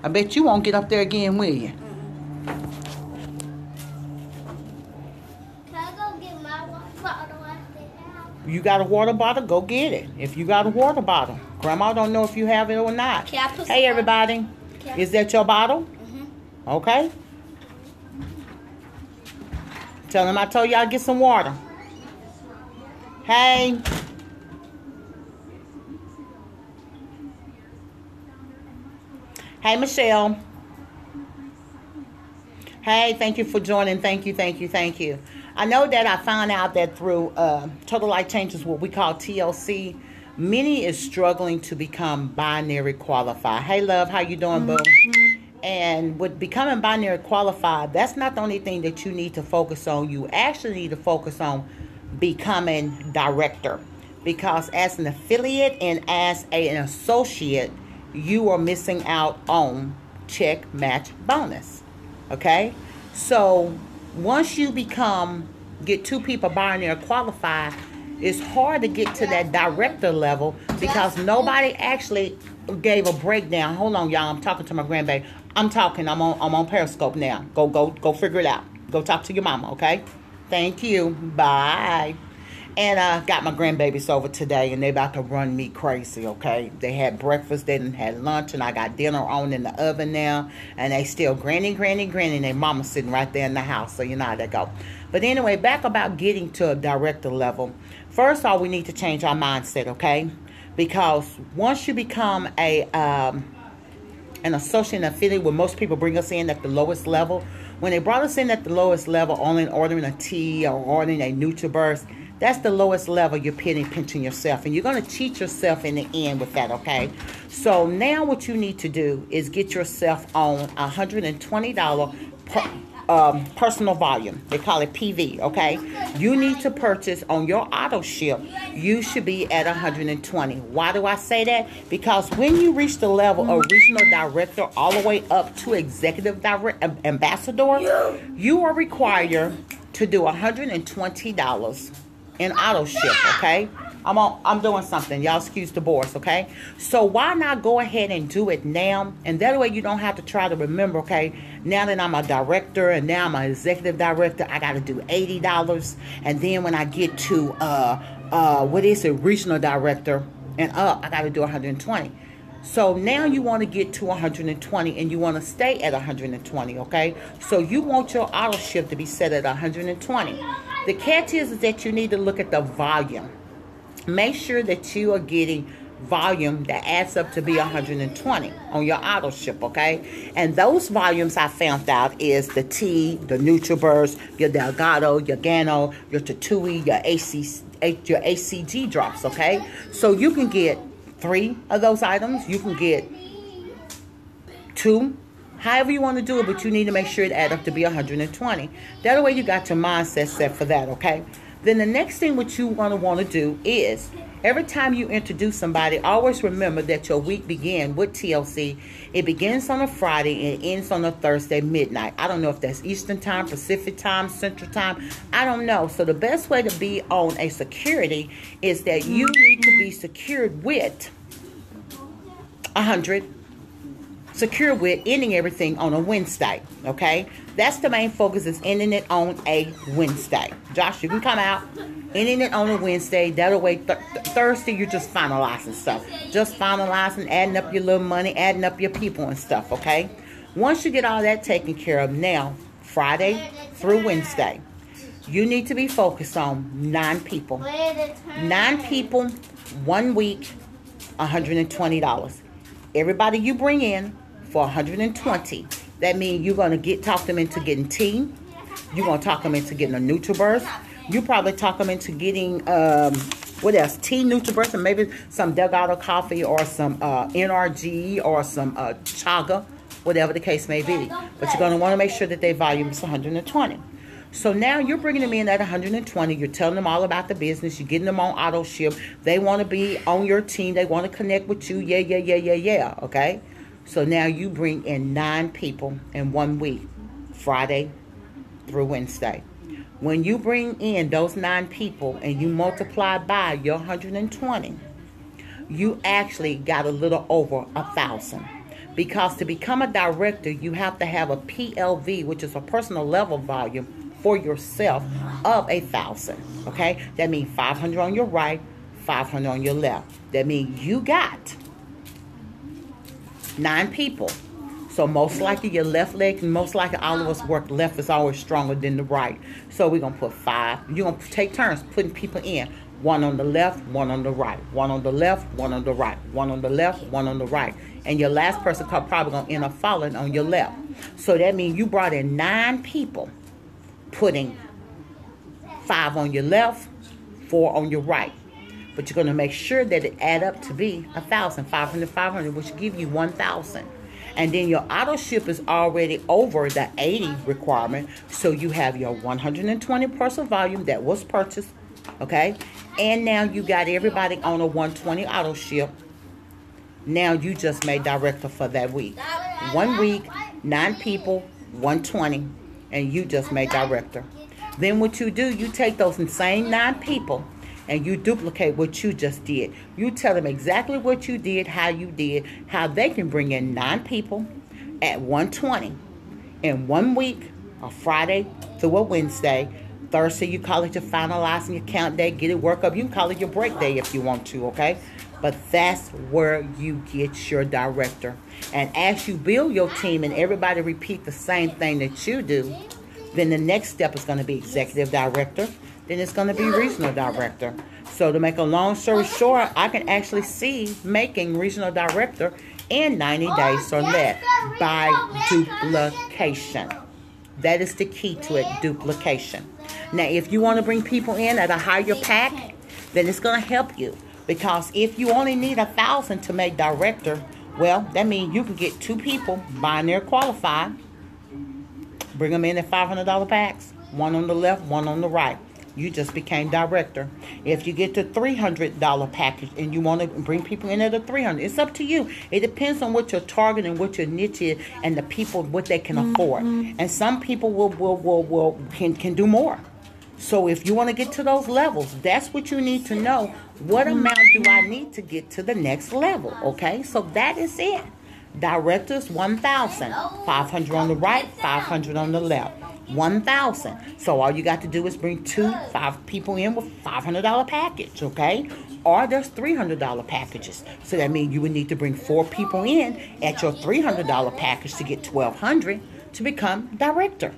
I bet you won't get up there again, will you? Can I go get my water bottle at the house? You got a water bottle? Go get it. If you got a water bottle. Grandma don't know if you have it or not. Can I put Hey, everybody. Is that your bottle? Mm-hmm. Okay. Tell them I told y'all to get some water. Hey. Hey, Michelle. Hey, thank you for joining. Thank you, thank you, thank you. I know that I found out that through Total Life Changes, what we call TLC, many is struggling to become binary qualified. Hey, love, how you doing, boo? And with becoming binary qualified, that's not the only thing that you need to focus on. You actually need to focus on becoming director. Because as an affiliate and as an associate, you are missing out on check match bonus. Okay? So once you get two people binary qualified, it's hard to get to that director level because nobody actually gave a breakdown. Hold on, y'all. I'm talking to my grandbaby. I'm on Periscope now. Go figure it out. Go talk to your mama, okay? Thank you. Bye. And I got my grandbabies over today, and they about to run me crazy, okay? They had breakfast, they didn't had lunch, and I got dinner on in the oven now, and they still granny. Their mama sitting right there in the house, so you know how that go. But anyway, back about getting to a director level. First of all, we need to change our mindset, okay? Because once you become an associate and affiliate, where most people bring us in at the lowest level, when they brought us in at the lowest level, only ordering a tea or ordering a NutriBurst, that's the lowest level you're pinching yourself. And you're going to cheat yourself in the end with that, okay? So now what you need to do is get yourself on $120 personal volume. They call it PV, okay? You need to purchase on your auto ship. You should be at 120. Why do I say that? Because when you reach the level of regional director all the way up to executive ambassador, you are required to do $120 in auto ship, okay? I'm doing something. Y'all excuse the boys, okay? So why not go ahead and do it now? And that way you don't have to try to remember, okay? Now that I'm a director and now I'm an executive director, I got to do $80. And then when I get to, regional director and up, I got to do 120. So now you want to get to 120 and you want to stay at 120, okay? So you want your auto ship to be set at 120. The catch is that you need to look at the volume. Make sure that you are getting volume that adds up to be 120 on your auto ship, okay? And those volumes I found out is the tea, the NutriBurst, your Delgado, your Gano, your Tatui, your ACG drops, okay? So you can get 3 of those items. You can get 2. However you want to do it, but you need to make sure it adds up to be 120. That way you got your mindset set for that, okay? Then the next thing what you want to do is every time you introduce somebody, always remember that your week begins with TLC. It begins on a Friday and ends on a Thursday midnight. I don't know if that's Eastern time, Pacific time, Central time. I don't know. So the best way to be on a security is that you need to be secured with 100. Secure with ending everything on a Wednesday, okay? That's the main focus, is ending it on a Wednesday. Josh, you can come out, ending it on a Wednesday. That way, Thursday, you're just finalizing stuff. Just finalizing, adding up your little money, adding up your people and stuff, okay? Once you get all that taken care of, now, Friday through Wednesday, you need to be focused on 9 people. 9 people, 1 week, $120. Everybody you bring in for 120. That means you're going to talk them into getting tea. You're going to talk them into getting a NutriBurst. You probably talk them into getting, what else? Tea, NutriBurst, and maybe some Delgado coffee or some NRG or some chaga, whatever the case may be. But you're going to want to make sure that their volume is 120. So now you're bringing them in at 120. You're telling them all about the business. You're getting them on auto ship. They want to be on your team. They want to connect with you. Yeah. Okay? So now you bring in 9 people in 1 week, Friday through Wednesday. When you bring in those 9 people and you multiply by your 120, you actually got a little over 1,000. Because to become a director, you have to have a PLV, which is a personal level volume for yourself of 1,000. Okay, that means 500 on your right, 500 on your left. That means you got 9 people. So most likely your left leg, most likely all of us work left is always stronger than the right. So we're going to put 5. You're going to take turns putting people in. 1 on the left, 1 on the right. 1 on the left, 1 on the right. 1 on the left, 1 on the right. And your last person probably going to end up falling on your left. So that means you brought in 9 people, putting 5 on your left, 4 on your right. But you're going to make sure that it add up to be 1,000, 500, 500, which give you 1,000. And then your auto ship is already over the 80 requirement. So you have your 120 parcel volume that was purchased. Okay. And now you got everybody on a 120 auto ship. Now you just made director for that week. 1 week, 9 people, 120. And you just made director. Then what you do, you take those same 9 people and you duplicate what you just did. You tell them exactly what you did, how you did, how they can bring in 9 people at 120 in 1 week, a Friday through a Wednesday. Thursday, you call it your finalizing your count day, get it work up. You can call it your break day if you want to, okay? But that's where you get your director. And as you build your team and everybody repeat the same thing that you do, then the next step is going to be executive director. Then it's going to be regional director. So to make a long story short, I can actually see making regional director in 90 days or less by duplication. That is the key to it, duplication. Now, if you want to bring people in at a higher pack, then it's going to help you. Because if you only need 1,000 to make director, well, that means you can get 2 people binary qualified, bring them in at $500 packs, 1 on the left, 1 on the right. You just became director. If you get the $300 package and you want to bring people in at a $300, it's up to you. It depends on what your target and what your niche is and the people, what they can afford. And some people can do more. So if you want to get to those levels, that's what you need to know. What amount do I need to get to the next level? Okay, so that is it. Directors, 1,000. 500 on the right, 500 on the left. 1,000. So all you got to do is bring 5 people in with $500 package, okay? Or there's $300 packages. So that means you would need to bring 4 people in at your $300 package to get $1,200 to become director.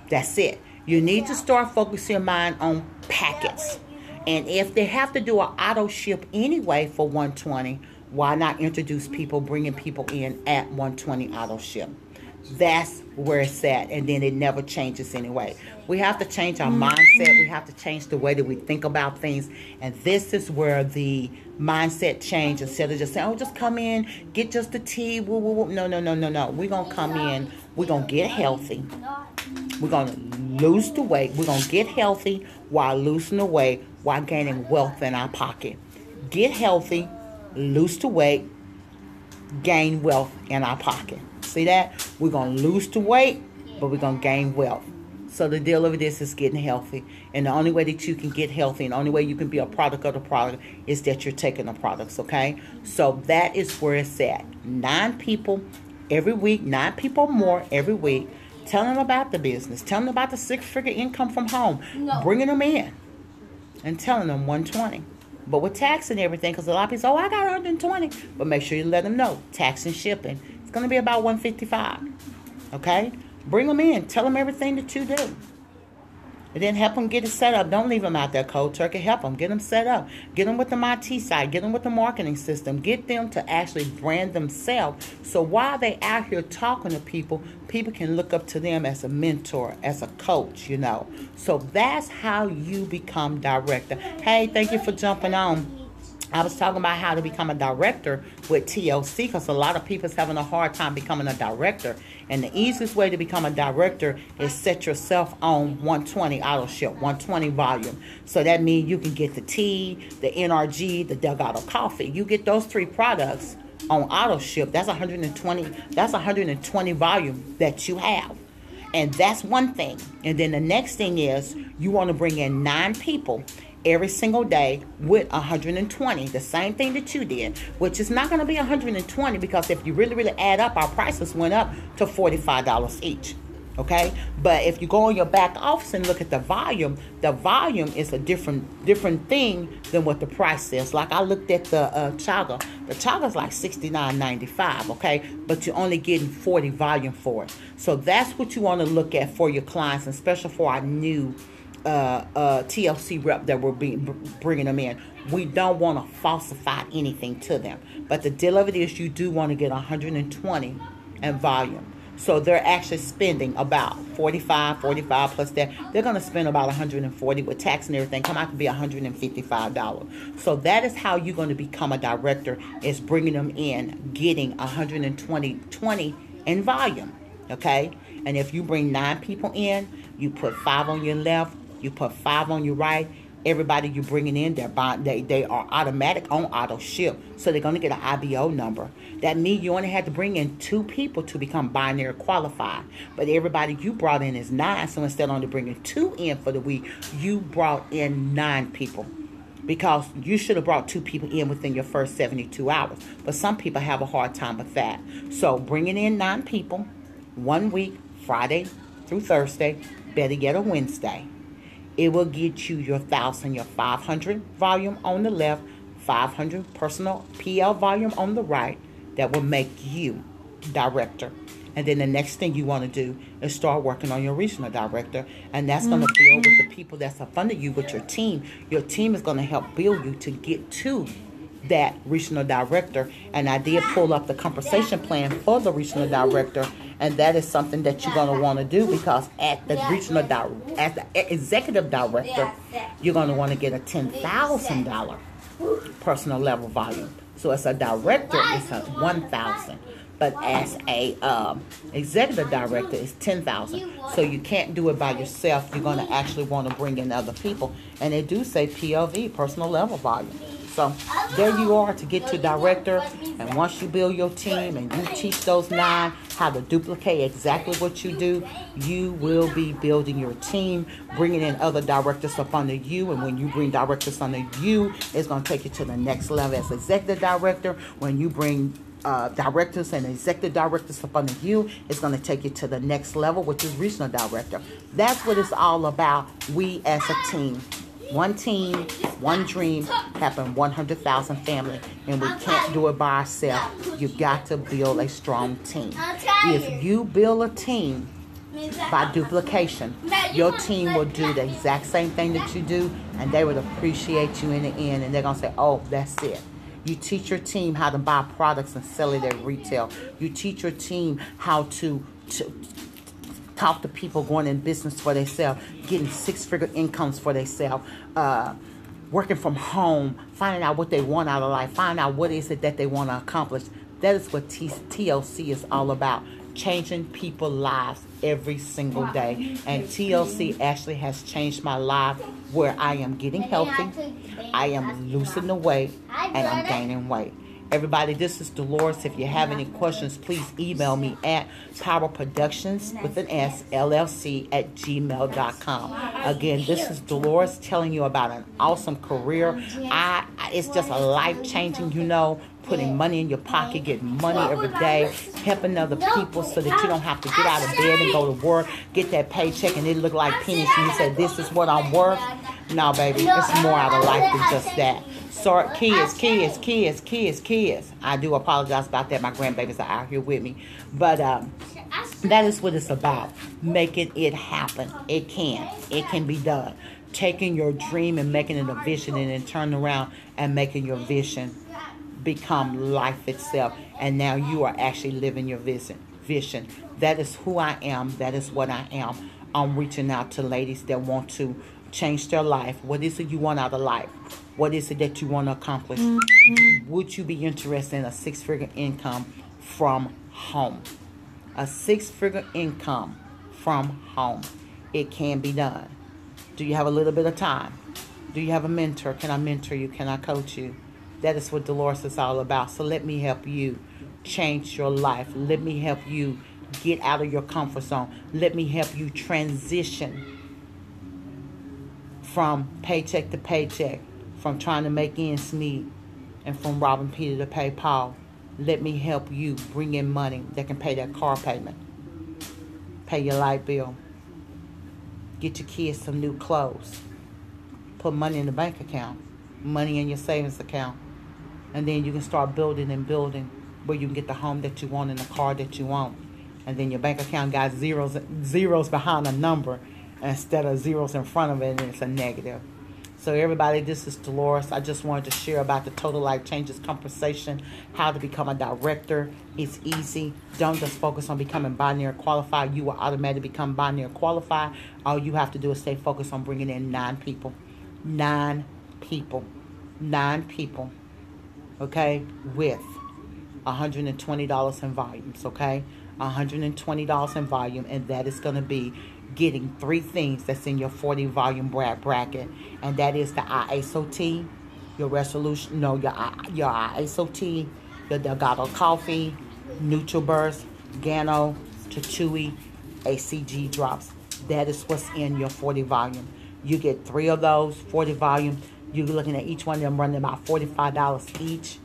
That's it. You need to start focusing your mind on packets. And if they have to do an auto ship anyway for 120, why not introduce people, bringing people in at 120 auto ship? That's where it's at, and then it never changes anyway. We have to change our mindset. We have to change the way that we think about things, and this is where the mindset change. Instead of just saying, "Oh, just come in, get just the tea." Woo, woo, woo. No. We're gonna come in. We're gonna get healthy. We're gonna lose the weight. We're gonna get healthy while losing the weight, while gaining wealth in our pocket. Get healthy, lose the weight, gain wealth in our pocket. See that? We're going to lose the weight, but we're going to gain wealth. So the deal of this is getting healthy. And the only way that you can get healthy and the only way you can be a product of the product is that you're taking the products, okay? So that is where it's at. 9 people every week, 9 people more every week. Tell them about the business. Tell them about the 6-figure income from home. Bringing them in and telling them 120. But with tax and everything, because a lot of people say, "Oh, I got 120. But make sure you let them know. Tax and shipping. It's going to be about 155. Okay? Bring them in. Tell them everything that you do. And then help them get it set up. Don't leave them out there cold turkey. Help them. Get them set up. Get them with the IT side. Get them with the marketing system. Get them to actually brand themselves. So while they out here talking to people, people can look up to them as a mentor, as a coach, you know. So that's how you become director. Hey, thank you for jumping on. I was talking about how to become a director with TLC because a lot of people's having a hard time becoming a director. And the easiest way to become a director is set yourself on 120 auto ship, 120 volume. So that means you can get the tea, the NRG, the Delgado coffee. You get those 3 products on auto ship. That's 120. That's 120 volume that you have. And that's one thing. And then the next thing is you want to bring in 9 people every single day with 120, the same thing that you did, which is not going to be 120 because if you really add up, our prices went up to $45 each. Okay, but if you go on your back office and look at the volume is a different thing than what the price is. Like I looked at the chaga. The chaga's like $69.95. Okay, but you're only getting 40 volume for it. So that's what you want to look at for your clients, and especially for our new TLC rep that we're bringing them in. We don't want to falsify anything to them. But the deal of it is you do want to get 120 in volume. So they're actually spending about 45 plus that. They're going to spend about 140 with tax and everything. Come out to be $155. So that is how you're going to become a director, is bringing them in, getting 120 in volume. Okay? And if you bring 9 people in, you put 5 on your left, you put 5 on your right. Everybody you're bringing in, they are automatic on auto ship. So they're going to get an IBO number. That means you only had to bring in 2 people to become binary qualified. But everybody you brought in is 9. So instead of only bringing 2 in for the week, you brought in 9 people. Because you should have brought 2 people in within your first 72 hours. But some people have a hard time with that. So bringing in 9 people, 1 week, Friday through Thursday, better yet a Wednesday. It will get you your 1,000, your 500 volume on the left, 500 personal PL volume on the right. That will make you director. And then the next thing you want to do is start working on your regional director. And that's going to build with the people that's up under you with your team. Your team is going to help build you to get to that regional director. And I did pull up the compensation plan for the regional director. And that is something that you're going to want to do, because at the as the executive director, you're going to want to get a $10,000 personal level volume. So as a director, it's a $1,000. But as a executive director, it's $10,000. So you can't do it by yourself. You're going to actually want to bring in other people. And they do say PLV, personal level volume. So there you are to get to director. And once you build your team and you teach those 9 how to duplicate exactly what you do, you will be building your team, bringing in other directors up under you. And when you bring directors under you, it's going to take you to the next level as executive director. When you bring directors and executive directors up under you, it's going to take you to the next level, which is regional director. That's what it's all about. We as a team. One team, one dream, having 100,000 family, and we can't do it by ourselves. You've got to build a strong team. If you build a team by duplication, your team will do the exact same thing that you do, and they would appreciate you in the end, and they're going to say, oh, that's it. You teach your team how to buy products and sell it at retail. You teach your team how to talk to people going in business for themselves, getting 6-figure incomes for themselves, working from home, finding out what they want out of life, finding out what is it that they want to accomplish. That is what TLC is all about, changing people's lives every single day. And TLC actually has changed my life, where I am getting healthy, I am losing the weight, and I'm gaining weight. Everybody, this is Dolores. If you have any questions, please email me at powerproductions with an S, LLC at gmail.com. Again, this is Dolores telling you about an awesome career. It's just a life-changing, putting money in your pocket, getting money every day, helping other people so that you don't have to get out of bed and go to work, get that paycheck, and it look like pennies, and you say, this is what I'm worth. No, baby, it's more out of life than just that. Sorry, kids. I do apologize about that. My grandbabies are out here with me. But that is what it's about. Making it happen. It can be done. Taking your dream and making it a vision, and then turning around and making your vision become life itself. And now you are actually living your vision. That is who I am. That is what I am. I'm reaching out to ladies that want to change their life. What is it you want out of life? What is it that you want to accomplish? Would you be interested in a 6-figure income from home? A 6-figure income from home. It can be done. Do you have a little bit of time? Do you have a mentor? Can I mentor you? Can I coach you? That is what Dolores is all about. So let me help you change your life. Let me help you get out of your comfort zone. Let me help you transition from paycheck to paycheck, from trying to make ends meet, and from robbing Peter to pay Paul. Let me help you bring in money that can pay that car payment, pay your light bill, get your kids some new clothes, put money in the bank account, money in your savings account, and then you can start building and building where you can get the home that you want and the car that you want. And then your bank account got zeros behind a number instead of zeros in front of it, and it's a negative. So everybody, this is Dolores. I just wanted to share about the Total Life Changes Compensation, how to become a director. It's easy. Don't just focus on becoming binary qualified. You will automatically become binary qualified. All you have to do is stay focused on bringing in 9 people. 9 people. 9 people. Okay? With $120 in volumes. Okay? $120 in volume, and that is going to be getting 3 things that's in your 40 volume bracket, and that is the ISOT, your resolution, no, your ISOT, your Delgado Coffee, NutriBurst, Gano, Tatui, ACG drops. That is what's in your 40 volume. You get 3 of those 40 volume. You're looking at each one of them running about $45 each.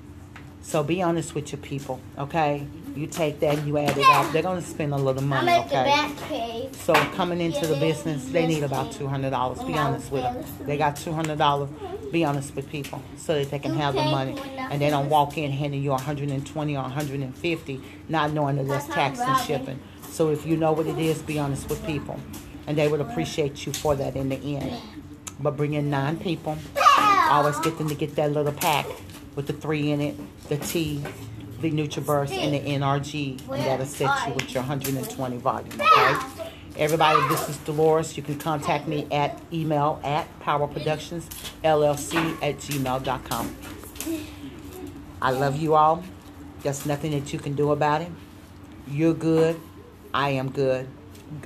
So be honest with your people, okay? You take that and you add it up. They're going to spend a little money, okay? So coming into the business, they need about $200. Be honest with them. They got $200. Be honest with people so that they can have the money. And they don't walk in handing you $120 or $150, not knowing that there's tax and shipping. So if you know what it is, be honest with people. And they would appreciate you for that in the end. But bring in 9 people. Always get them to get that little pack with the 3 in it, the T, the NutriBurst, and the NRG, and that'll set you with your 120 volume, okay? Everybody, this is Dolores. You can contact me at email at powerproductionsllc@gmail.com. I love you all. There's nothing that you can do about it. You're good. I am good.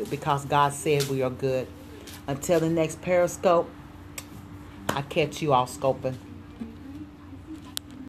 Because God said we are good. Until the next Periscope, I catch you all scoping.